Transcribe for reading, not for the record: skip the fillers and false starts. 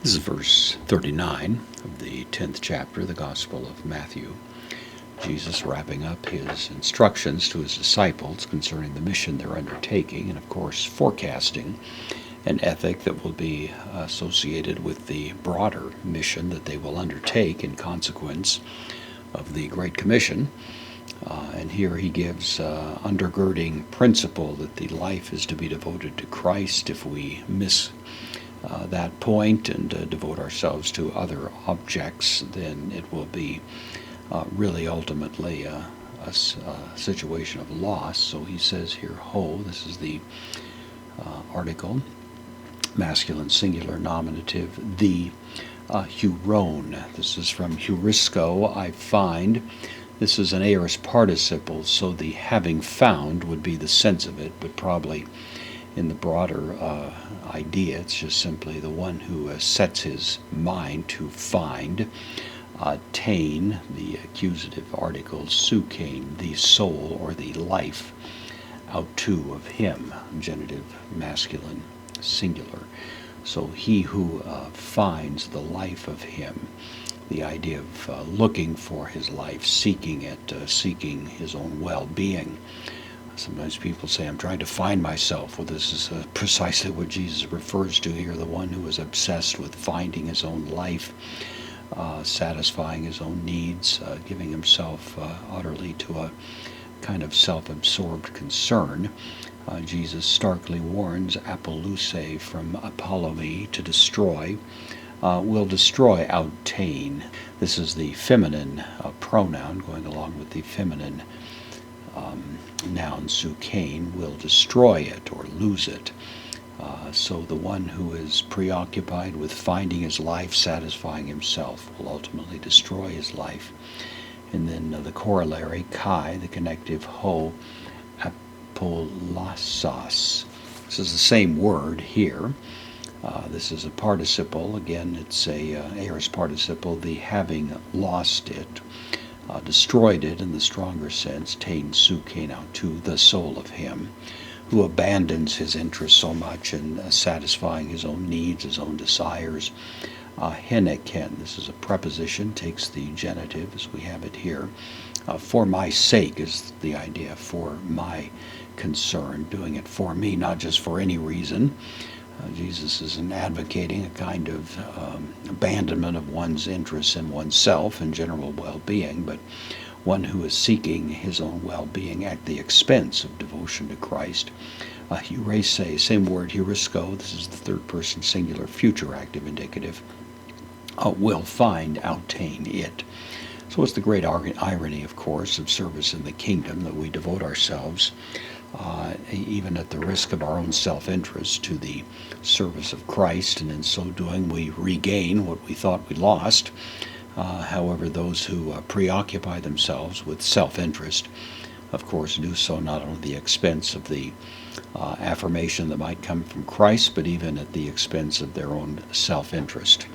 This is verse 39 of the 10th chapter of the Gospel of Matthew. Jesus wrapping up his instructions to his disciples concerning the mission they're undertaking, and of course forecasting an ethic that will be associated with the broader mission that they will undertake in consequence of the Great Commission. And here he gives undergirding principle that the life is to be devoted to Christ. If we miss that point and devote ourselves to other objects, then it will be really ultimately a situation of loss. So he says here, ho, this is the article, masculine singular nominative, the huron. This is from heurisco, I find. This is an aorist participle, so the having found would be the sense of it, but probably in the broader idea, it's just simply the one who sets his mind to find. Tain, the accusative article, sukain, the soul or the life, autou of him, genitive masculine singular. So he who finds the life of him, the idea of looking for his life, seeking it, seeking his own well-being. Sometimes people say, I'm trying to find myself. Well, this is precisely what Jesus refers to here, the one who is obsessed with finding his own life, satisfying his own needs, giving himself utterly to a kind of self-absorbed concern. Jesus starkly warns apollusse from apollomy, to destroy, will destroy, autain. This is the feminine pronoun going along with the feminine noun sukain, will destroy it or lose it. So the one who is preoccupied with finding his life, satisfying himself, will ultimately destroy his life. And then the corollary, kai, the connective, ho, apollassos. This is the same word here. This is a participle. Again, it's a aorist participle, the having lost it, destroyed it in the stronger sense, tain sukain autou, the soul of him, who abandons his interest so much in satisfying his own needs, his own desires. Heneken, this is a preposition, takes the genitive as we have it here. For my sake is the idea, for my concern, doing it for me, not just for any reason. Jesus isn't advocating a kind of abandonment of one's interests in oneself and general well-being, but one who is seeking his own well-being at the expense of devotion to Christ. Heurese, same word, heurisco, this is the third person singular future active indicative, will find, autain it. So it's the great irony, of course, of service in the kingdom that we devote ourselves, even at the risk of our own self-interest, to the service of Christ, and in so doing we regain what we thought we lost. However, those who preoccupy themselves with self-interest, of course, do so not only at the expense of the affirmation that might come from Christ, but even at the expense of their own self-interest.